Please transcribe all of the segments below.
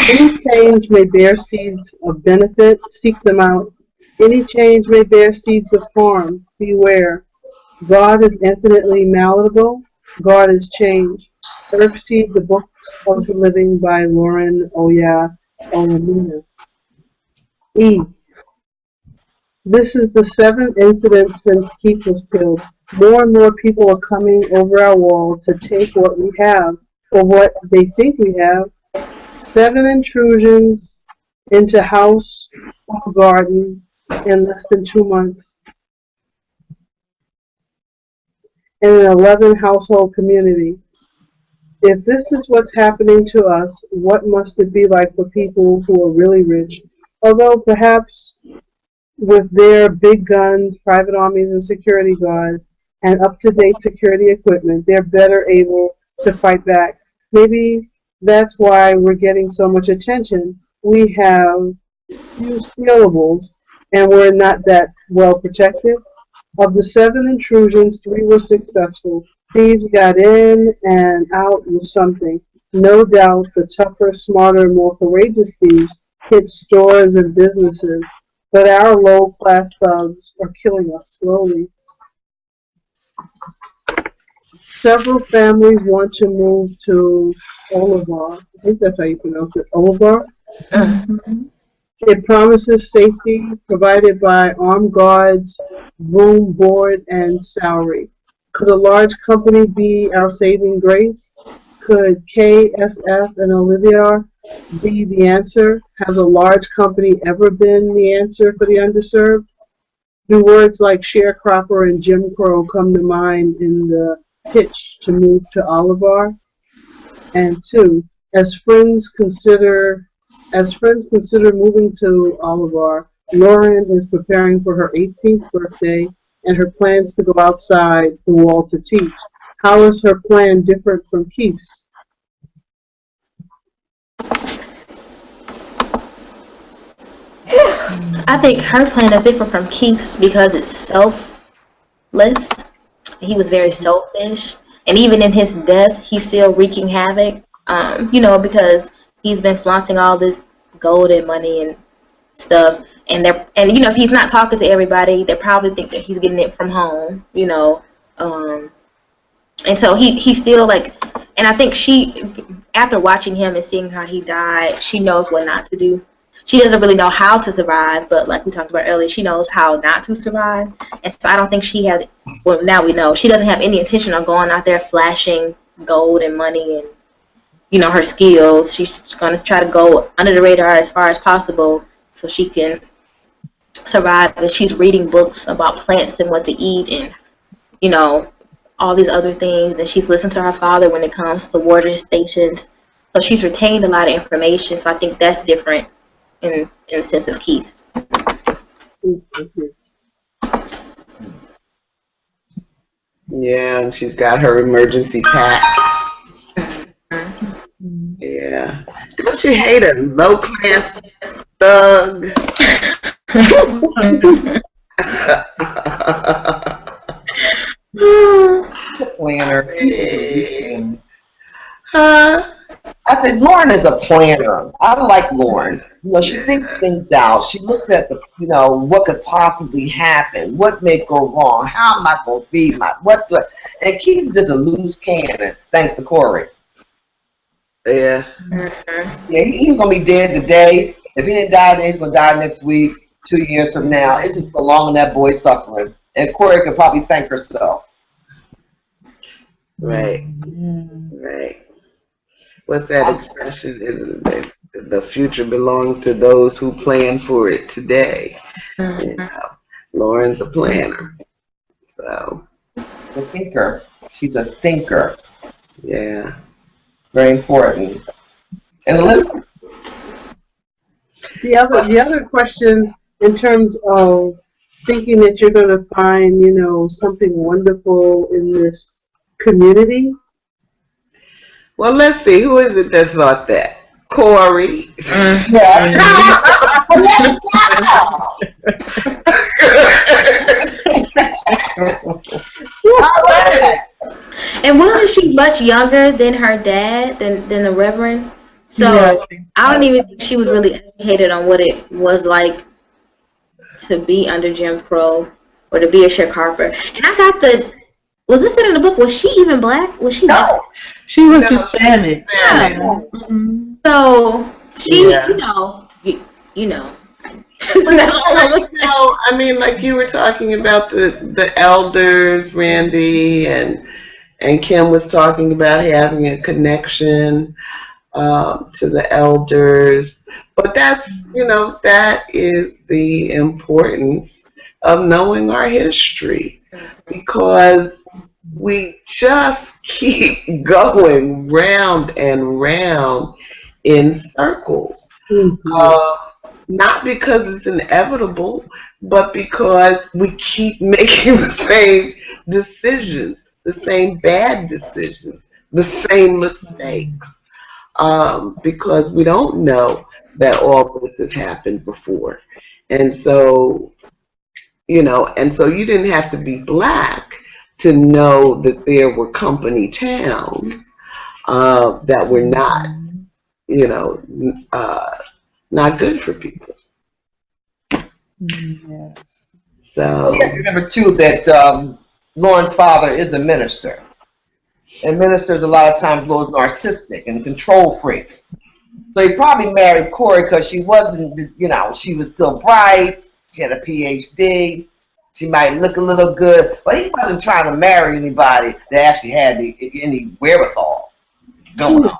Any change may bear seeds of benefit, seek them out. Any change may bear seeds of harm, beware. God is infinitely malleable. God is change. Earthseed, the Books of the Living by Lauren Olamina. E. This is the seventh incident since Keith was killed. More and more people are coming over our wall to take what we have, or what they think we have. 7 intrusions into house or garden in less than 2 months, in an 11 household community. If this is what's happening to us, what must it be like for people who are really rich? Although perhaps with their big guns, private armies, and security guards, and up-to-date security equipment, they're better able to fight back. Maybe that's why we're getting so much attention. We have few stealables, and we're not that well protected. Of the 7 intrusions, 3 were successful. Thieves got in and out with something. No doubt the tougher, smarter, more courageous thieves hit stores and businesses, but our low-class thugs are killing us slowly. Several families want to move to Olivar. I think that's how you pronounce it, Olivar. It promises safety provided by armed guards, room, board, and salary. Could a large company be our saving grace? Could KSF and Olivar be the answer? Has a large company ever been the answer for the underserved? Do words like sharecropper and Jim Crow come to mind in the pitch to move to Olivar? And 2, as friends consider moving to Olivar, Lauren is preparing for her 18th birthday and her plans to go outside the wall to teach. How is her plan different from Keith's? I think her plan is different from Keith's because it's selfless. He was very selfish, and even in his death, he's still wreaking havoc. Because he's been flaunting all this gold and money and stuff, and if he's not talking to everybody, they probably think that he's getting it from home. And so he's still like, and I think she, after watching him and seeing how he died, she knows what not to do. She doesn't really know how to survive, but like we talked about earlier, she knows how not to survive. And so I don't think she has, well, now we know, she doesn't have any intention of going out there flashing gold and money and, her skills. She's going to try to go under the radar as far as possible so she can survive. And she's reading books about plants and what to eat and, all these other things. And she's listened to her father when it comes to water stations. So she's retained a lot of information. So I think that's different in the sense of Keith. Yeah, and she's got her emergency packs. Yeah. Don't you hate a low-class thug? Planner. I said, Lauren is a planner. I like Lauren. She thinks things out. She looks at the, what could possibly happen, what may go wrong, how am I going to feed and Keith's just a loose cannon, thanks to Corey. Yeah. Yeah, he was going to be dead today. If he didn't die today, he's going to die next week, 2 years from now. It's just prolonging that boy's suffering. And Corey could probably thank herself. Right. Right. What's that expression? Isn't it? The future belongs to those who plan for it today. Lauren's a planner. So. A thinker. She's a thinker. Yeah. Very important. And listen. The other question in terms of thinking that you're going to find, something wonderful in this community. Well, let's see. Who is it that thought that? Corey. Yeah. And wasn't she much younger than her dad, than the Reverend? So Yeah. I don't even think she was really educated on what it was like to be under Jim Crow or to be a sharecropper. And I got was this in the book? Was she even black? Was she Mexican? No. She was No, Hispanic. Hispanic. Yeah. Mhm. So she, Yeah. you know. I mean, like you were talking about the elders, Randy, and Kim was talking about having a connection to the elders. But that is the importance of knowing our history, because we just keep going round and round in circles. Mhm. Not because it's inevitable, but because we keep making the same decisions, the same bad decisions, the same mistakes, because we don't know that all this has happened before. And so, and so you didn't have to be black to know that there were company towns that were not, you know, uh, not good for people. Yes. Well, you So, have to remember too that Lauren's father is a minister, and ministers a lot of times go narcissistic and control freaks. So he probably married Corey because she wasn't, she was still bright. She had a PhD. She might look a little good, but he wasn't trying to marry anybody that actually had any wherewithal going on.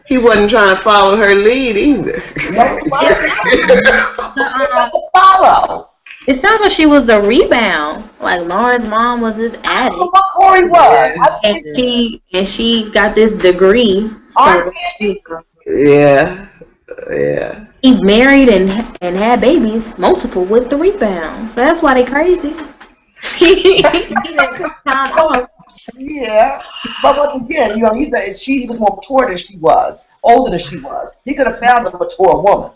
he wasn't trying to follow her lead either. No, he wasn't. He Um, doesn't follow. it sounds like she was the rebound. Like Lauren's mom was this I don't know addict, what Corey was. I just and think she got this degree. So Aunt Candy. Yeah, yeah. he married and had babies, multiple with the rebound. So that's why they crazy. He didn't take time off. Yeah, but once again, he said he was more mature than she was, older than she was. He could have found a mature woman.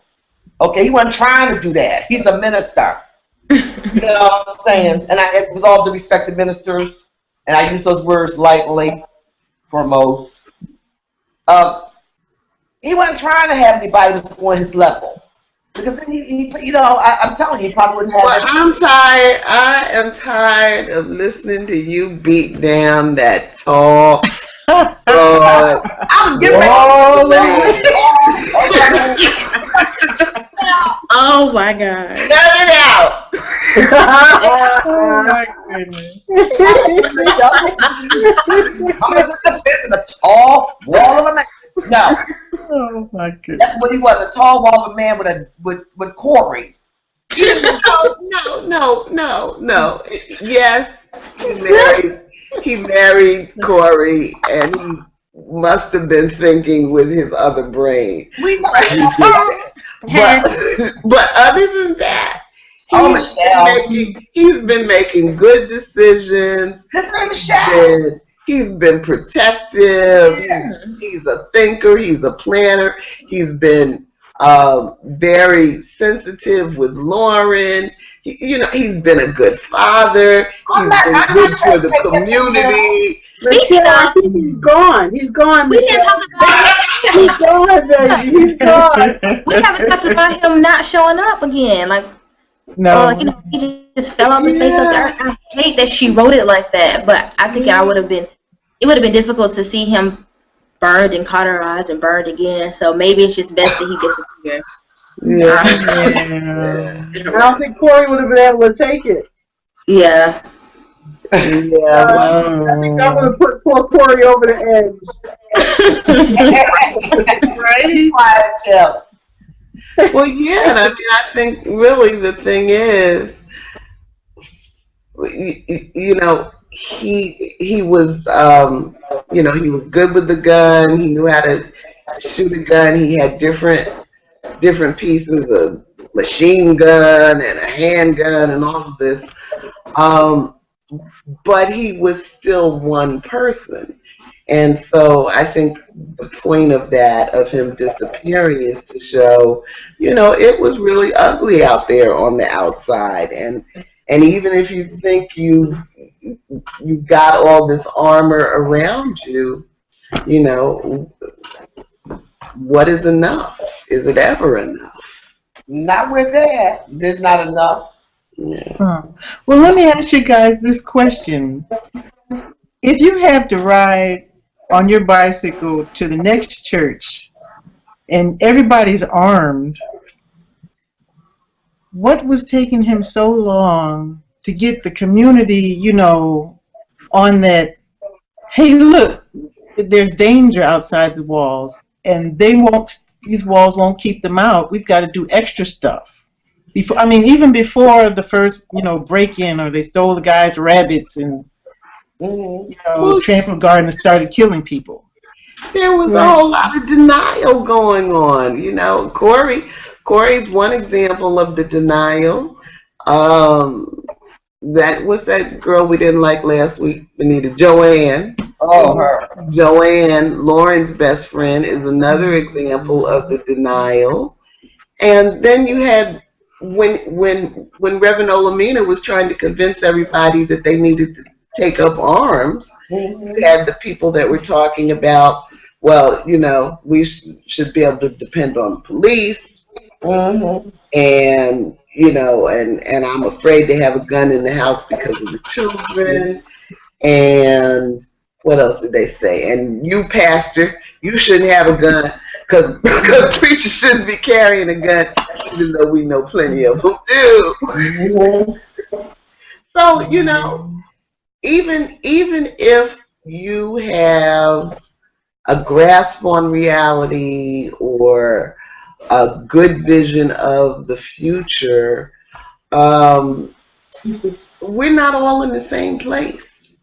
Okay, he wasn't trying to do that. He's a minister. You know what I'm saying? And with all due respect to ministers, and I use those words lightly for most, he wasn't trying to have anybody who was on his level. Because then I'm telling you, he probably wouldn't have Well, that. I'm tired. I am tired of listening to you beat down that tall, broad, I'm getting wall ready. Oh my god. Cut it out. Oh my goodness. I'm gonna just defend a tall wall of a man. No, Oh my goodness. that's what he was—a tall wall of a man with Corey. No. Yes, he married Corey, and he must have been thinking with his other brain. We know. But other than that, Oh, he's Michelle. he's been making good decisions. His name is Michelle. He's been protective. Yeah. He's a thinker. He's a planner. He's been very sensitive with Lauren. He's been a good father. I'm He's been good not for trying to the take that community. Speaking I of, think he's gone. He's gone. we didn't Michelle. talk He's about gone, baby. He's gone. we haven't talked about him not showing up again. Like, No. he just fell off the face of the earth. I hate that she wrote it like that, but I think it would have been difficult to see him burned and cauterized and burned again. So maybe it's just best that he disappears. Yeah. I don't think Corey would have been able to take it. Yeah. I think that would have put poor Corey over the edge. Right? Quiet, Jill. Well, yeah, and I mean, I think really the thing is, he was, he was good with the gun. He knew how to shoot a gun. He had different pieces of machine gun and a handgun and all of this. But he was still one person. And so I think the point of him disappearing is to show, it was really ugly out there on the outside. And even if you think you've got all this armor around you, what is enough? Is it ever enough? Not where they're at. There's not enough. Yeah. Well, let me ask you guys this question. If you have to ride on your bicycle to the next church and everybody's armed, what was taking him so long to get the community, you know, on that, hey, look, there's danger outside the walls and these walls won't keep them out. We've got to do extra stuff. Before, I mean, even before the first, you know, break-in, or they stole the guy's rabbits and, you know, trampled garden and started killing people. There was a whole lot of denial going on. You know, Corey's one example of the denial. That was that girl we didn't like last week, Benita, Joanne. Oh, her. Joanne, Lauren's best friend, is another example of the denial. And then you had when Reverend Olamina was trying to convince everybody that they needed to take up arms, you had the people that were talking about, well, you know, we should be able to depend on the police, and you know, and I'm afraid to have a gun in the house because of the children, and what else did they say? And you, pastor, you shouldn't have a gun because preachers shouldn't be carrying a gun, even though we know plenty of them do. So, you know, even if you have a grasp on reality or a good vision of the future, we're not all in the same place.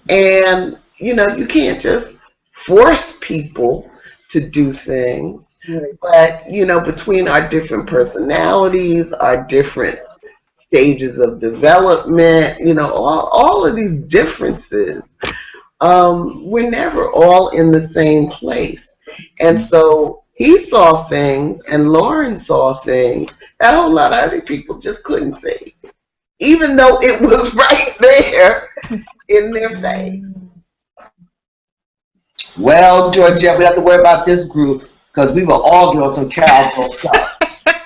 And, you know, you can't just force people to do things. But, you know, between our different personalities, our different stages of development, you know, all of these differences, we're never all in the same place. And so he saw things and Lauren saw things that a whole lot of other people just couldn't see, even though it was right there in their face. Well, Georgette, we have to worry about this group because we will all get on some Carol stuff.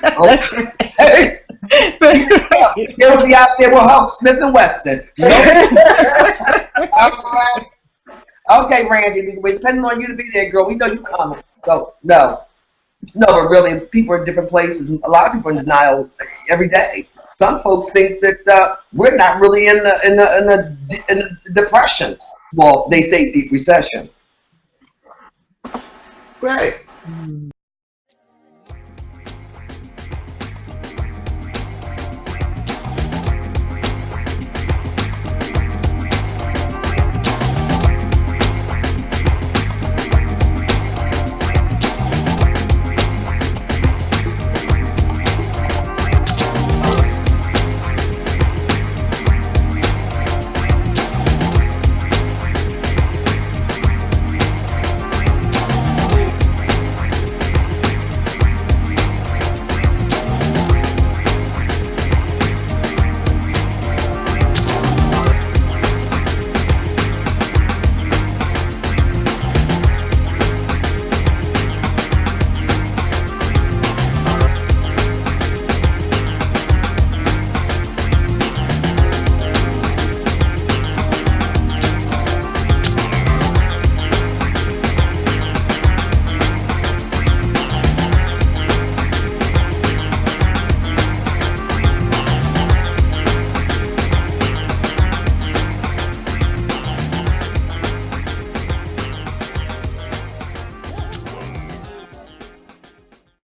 Okay. It'll be out there with Huck Smith and Weston. Okay, Randy, we're depending on you to be there, girl. We know you coming. So no, but really, people are in different places. A lot of people are in denial every day. Some folks think that we're not really in a depression. Well, they say deep recession. Right.